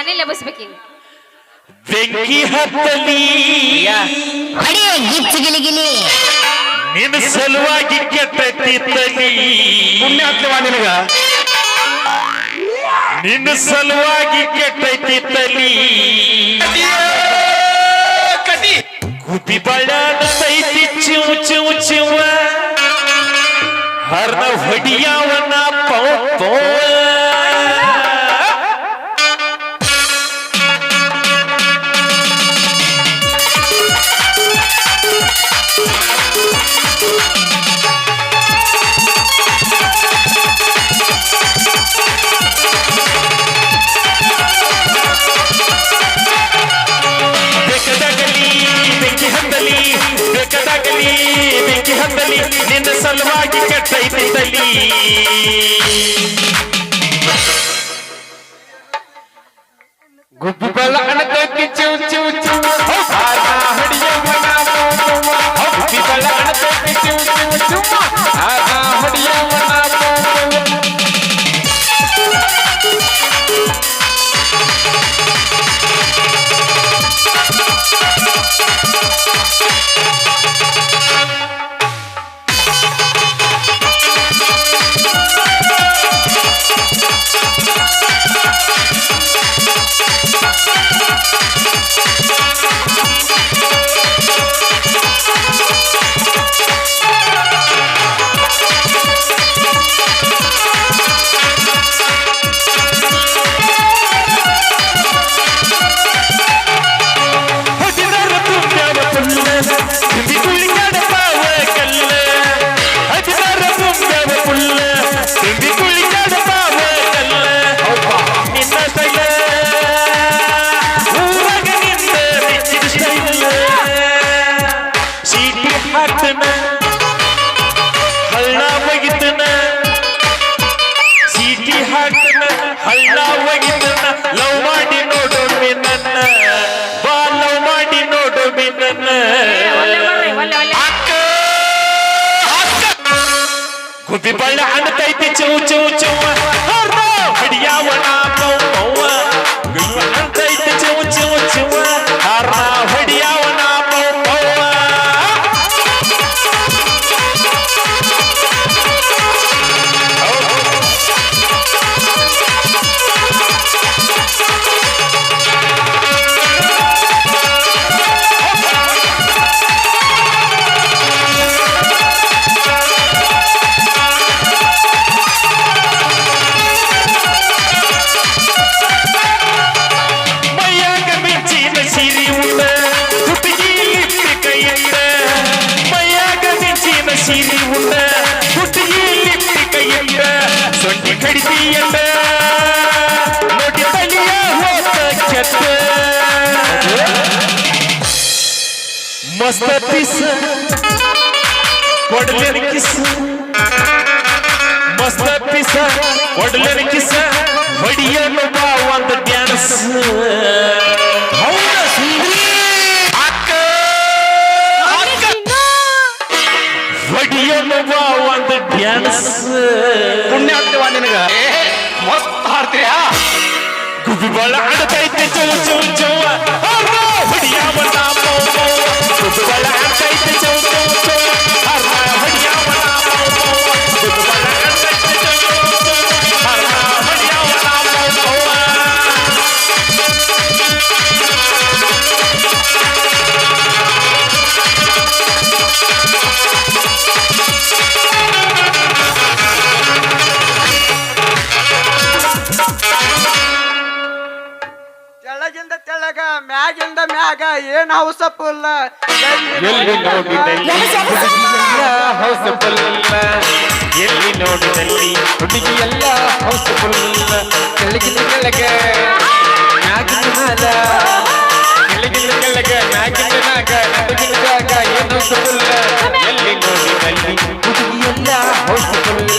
ಮನೇಲಿ ಎಬ್ಬಿಸ್ಬೇಕೀಗ ಬೆಂಕಿ ಹತ್ತಲಿ ಅಡಿಯ ಗಿಚ್ಚಿ ಗಿಲಿ ನಿನ್ನ ಸಲುವಾಗಿ ಕೆಟ್ಟತಿತ್ತಲಿ ಪುಣ್ಯ ಹತ್ತವ ನಿನಗ ನಿನ್ನ ಸಲುವಾಗಿ ಕೆಟ್ಟತಿತ್ತಲಿ ಕಟಿ ಕುದಿ ಬಳ್ಳತೈತಿ ಚಿವ್ ಚಿವ್ ಚಿವ ಹರ್ನ ಹೊಡಿಯವನ ಪೌ ಪೌ ಬೇಕಾದಾಗಲಿ ಬೆಂಕಿ ಹತ್ತಲಿ ನಿನ್ನ ಸಲುವಾಗಿ ಕೆಟ್ಟೈತಿದ್ದಲಿ ಗುಬ್ಬಿ ಬಳ್ಳ ಅಣತೈತಿ ಚಿವ್ ಚಿವ್ ಚಿವ್ ಹೊಡಿಯವನ ಗುಬ್ಬಿ ಬಳ್ಳ ಅಣತೈತಿ ಚಿವ್ ಚಿವ್ ಚಿವ್ ಹೊಡಿಯವನ ಗುಬ್ಬಿ ಬಳ್ಳ ಅಣತೈತಿ ಚೌ ಚೌ ಚೌ ಹೊಡಿಯವನ ಪೌ ಪೌ ಅಣತೈತಿ ಚೌ ಚೌ ಚೌ ಹೊಡಿಯವನ ಪೌ ಪೌ ಮಸ್ತ ಪಿಸ್ ಕೊಡ್ಲೇನ ಕಿಸ್ ಮಸ್ತ ಪಿಸ್ ಕೊಡ್ಲೇನ ಕಿಸ್ ಹೊಡಿಯಲು ಬಾ ಒಂದು ಡ್ಯಾನ್ಸ್ ಹೊಡಿಯಲು ಬಾ ಒಂದು ಡ್ಯಾನ್ಸ್ ಪುಣ್ಯ ಹತ್ತವ ನಿನಗ ಮಸ್ತ್ ಹಾಡ್ತೀಯ ಗುಬ್ಬಿ ಬಳ್ಳ ಅಣತೈತಿ ಚೌ ಚೌ ಚೌ ಹೊಡಿಯವನ ಪೌ ಪೌ ಗುಬ್ಬಿ ಬಳ್ಳ ಅಣತೈತಿ ಚೌ ಚೌ ಚೌ ಹೊಡಿಯವನ ಪೌ ಪೌ ಗುಬ್ಬಿ ಬಳ್ಳ ಅಣತೈತಿ ಚೌ ಚೌ ಚೌ ಹೊಡಿಯವನ ಪೌ ಪೌ ತೆಳಗಿಂದ ತೆಳಗ ಮ್ಯಾಗಿಂದ ಮ್ಯಾಗ ಏನ್ ಹೌಸಫುಲ್ಲ ಎಲ್ಲಿ ನೋಡಿದಲ್ಲಿ ಹೌಸ್ಫುಲ್ ಎಲ್ಲಿ ನೋಡಿದಲ್ಲಿ ಹುಡುಗಿ ಎಲ್ಲ ಹೌಸ್ಫುಲ್ ಕೆಳಗಿನ ಕೆಳಗೆ ಮ್ಯಾಗಿನ ಮ್ಯಾಲ ಕೆಳಗಿನ ಕೆಳಗೆ ಮ್ಯಾಗಿನ ಮ್ಯಾಗ ನಡುಗಿನ ಜಾಗ ಏನು ಹೌಸ್ಫುಲ್ ಎಲ್ಲಿ ನೋಡಿದಲ್ಲಿ ಹುಡುಗಿ ಎಲ್ಲ ಹೌಸ್ಫುಲ್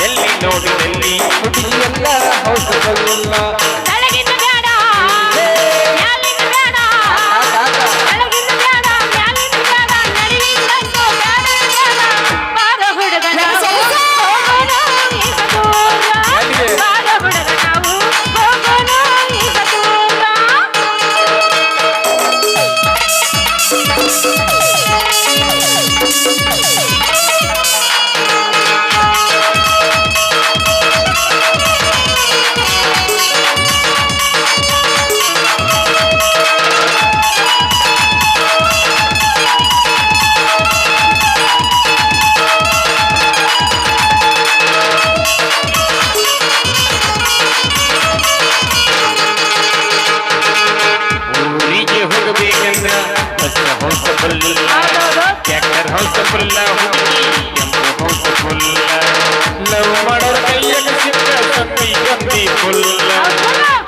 ಎಲ್ಲಿ ನೋಡಿದಲ್ಲಿ ಹುಡುಗಿ ಎಲ್ಲ ಹೌಸ್ಫುಲ್ ತೆಳಗಿಂದ ಬೇಡ ಮ್ಯಾಲಿಂದ ಬೇಡ ತೆಳಗಿಂದ ಬೇಡ ಮ್ಯಾಲಿಂದ ಬೇಡ ನಡುವಿಂದಂತೂ ಬೇಡ ಬೇಡ ಬಾರ ಹುಡುಗನ ಹೋಗೋಣ ಈಗ ದೂರ ಬಾರ ಹುಡುಗ ನಾವು ಹೋಗೋಣ ಈಗ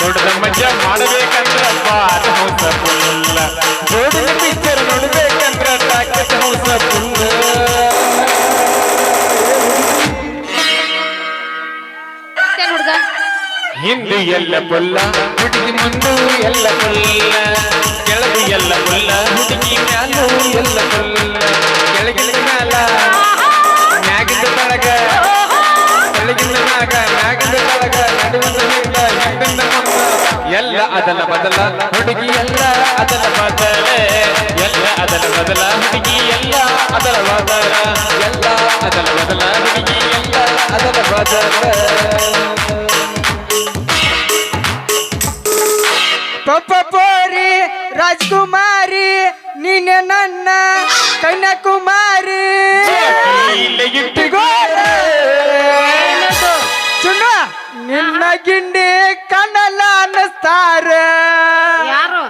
ನೋಡಿದ ಮಜಾ ಮಾಡಬೇಕಂದ್ರ ಬಾರ ಹೌಸ ಫುಲ್ಲ ನೋಡಿದ ಪಿಕ್ಚರ್ ನೋಡ್ಬೇಕಂದ್ರ ತಾಕತ್ ಹೌಸ ಫುಲ್ಲ ಮತ್ತೇನ್ ಹುಡ್ಗ ಹಿಂದು ಎಲ್ಲ ಪುಲ್ಲ ಹುಡುಗಿ ಮುಂದು ಎಲ್ಲ ಪುಲ್ಲ ಕೆಳಗು ಎಲ್ಲ ಪುಲ್ಲ ಹುಡುಗಿ ಮ್ಯಾಲು ಎಲ್ಲ ಪುಲ್ಲ ಕೆಳಗಿನ ಮ್ಯಾಲ ಮ್ಯಾಗಿಂದ ತಳಗ ಕೆಳಗಿಂದ ಮ್ಯಾಗ ಮ್ಯಾಗಿಂದ ತಳಗ ನಡುವಿನ ಹಿಂದ ಹಿಂದಿಂದ ಮುಂದ ಎಲ್ಲ ಅದಲ ಬದಲ ಹುಡುಗಿ ಎಲ್ಲ ಅದಲ ಬದಲ ಎಲ್ಲ ಅದಲ ಬದಲ ಹುಡುಗಿ ಎಲ್ಲ ಅದಲ ಬದಲ ಎಲ್ಲ ಅದಲ ಬದಲ ಹುಡುಗಿ ಎಲ್ಲ ಅದಲ ಬದಲ ಪಪ್ಪೋರಿ ರಾಜ್ಕುಮಾರಿ ನೀನೆ ನನ್ನ ಕನ್ಯಾಕುಮಾರಿ ಚುನ್ನು ನಿನ್ನ ಗಿಂಡಿ ಕಣ್ಣಲ್ಲ ಅನ್ನಿಸ್ತಾರ ಯಾರು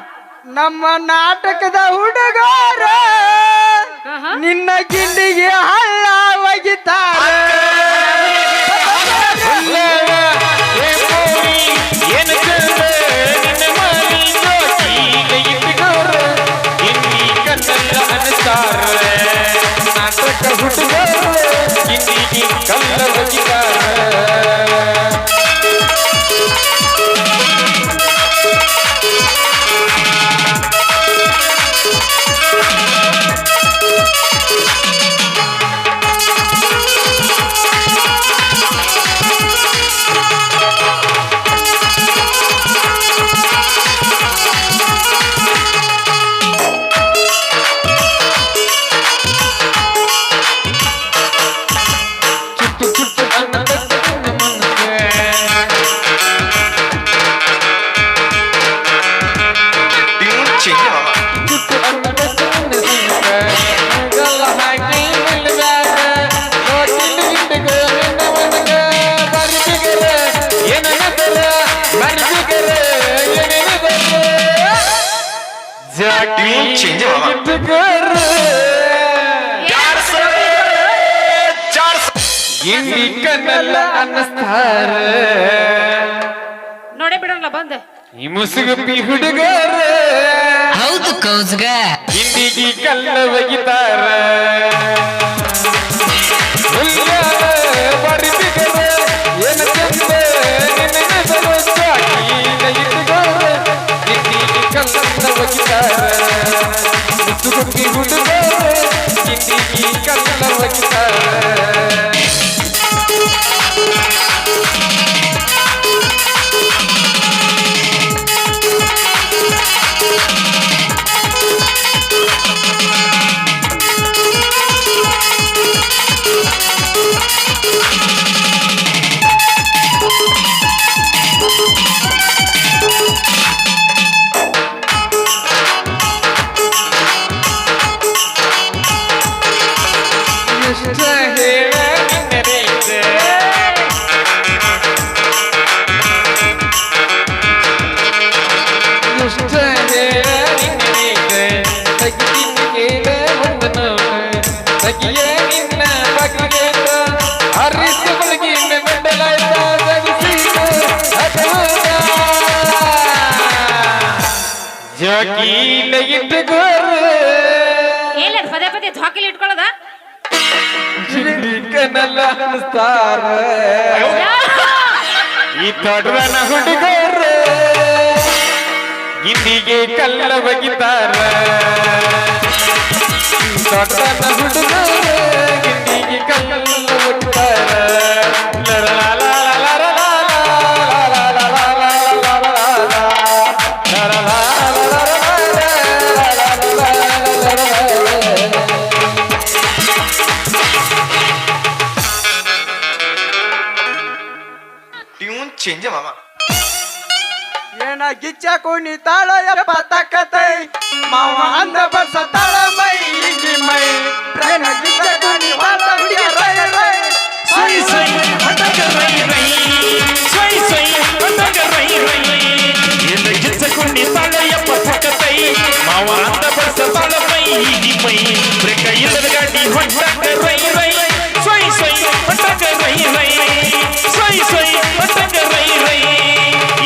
ನಮ್ಮ ನಾಟಕದ ಹುಡುಗರ ನಿನ್ನ ಗಿಂಡಿಗೆ ಹಳ್ಳ ಒಗಿತಾರ ನಾಟಕ ಹುಡುಗರು ಇಂದಿಗೆ ಕಲ್ಲ ಬಗಿದಾರ ಗಿಂಡಿ ಕಣ್ಣಲ್ಲ ಅನ್ನಿಸ್ತಾರ ನೋಡೇ ಬಿಡಲ್ಲ ಬಂದ ಈ ಮುಸುಗುಪ್ಪಿ ಹುಡುಗರ ಹೌದು ಕೌಸ್ಗ ಗಿಂಡಿಗೆ ಕಲ್ಲ ಒಗಿತಾರ ಹುಲ್ಯಾರ ಬರಿಬಿಗರ ಏನ ಚಂದ ನಿನ್ನ ಸರೋಜಾಗಿನ ಇಟ್ಟುಗೋರ ಗಿಂಡಿಗೆ ಕಲ್ಲ ಒಗಿತಾರ ಮುಸುಗುಪ್ಪಿ ಹುಡುಗರ ಗಿಂಡಿಗೆ ಕಲ್ಲ ಒಗಿತಾರ ಏನ್ ಪದೇ ಪದೇ ಝಾಕಿಲಿ ಇಟ್ಕೊಳ್ಳೋದ ಕಣ್ಣಲ್ಲ ಅನ್ನಿಸ್ತಾರ ಈ ತೊಡರನ ಹುಡುಗರ ಗಿಂಡಿಗೆ ಕಲ್ಲ ಬಗಿತಾರ ತೊಡರನ ಹುಡುಗರ ಗಿಂಡಿಗೆ ಕಲ್ಲ ಬಗಿತಾರ ಚೇಂಜ್ ಮಾಮ ಏನ ಗಿಚ್ಚ ಕುಣಿತಾಳ ಯಪ್ಪ ತಕ್ಕತೈ ಮಾವ ಅಂದ ಬರ್ಸ ತಾಳ ಮೈ ಇಂಗಿ ಮೈ ಏನ ಗಿಚ್ಚ ಕುಣಿತಾಳ ಹುಡುಗಿ ರೈ ರೈ ಸೈ ಸೈ ಹಟಕ ರೈ ರೈ ಸೈ ಸೈ ಹಟಕ ರೈ ರೈ ಏನ ಗಿಚ್ಚಕೊಂಡಿ ತಾಳಯಪ್ಪ ತಕ್ಕತೈ ಮಾವ ಅಂದ ಬರ್ಸ ತಾಳ ಮೈ ಇಂಗಿ ಮೈ ಬ್ರೇಕ ಇಲ್ಲದ ಗಾಡಿ ಹೊಟ್ಟಕ ರೈ ರೈ ಸೈ ಸೈ ಹಟಕ ರೈ ರೈ ಸೈ ಸೈ ಹಟಕ ರೈ ರೈ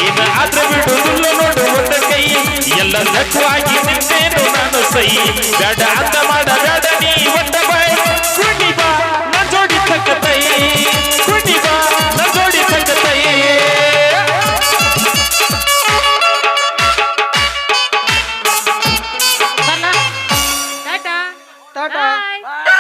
ಏನ ಆದ್ರ ಬಿಡು ಲಘುವಾಗಿ ನಿನ್ನೇನು ನಾನು ಸೈ ಬೇಡ ಅಂತ ಮಾಡಬೇಡ ನೀ ಒಟ್ಟ ಬಾಯ್ ಕುಣಿ ಬಾ ನನ್ ಜೋಡಿ ತಕ್ಕತೈ ಕುಣಿ ಬಾ ನನ್ ಜೋಡಿ ತಕ್ಕತೈ ಬರ್ಲಾ ಟಾಟಾ ಟಾಟಾ Bye.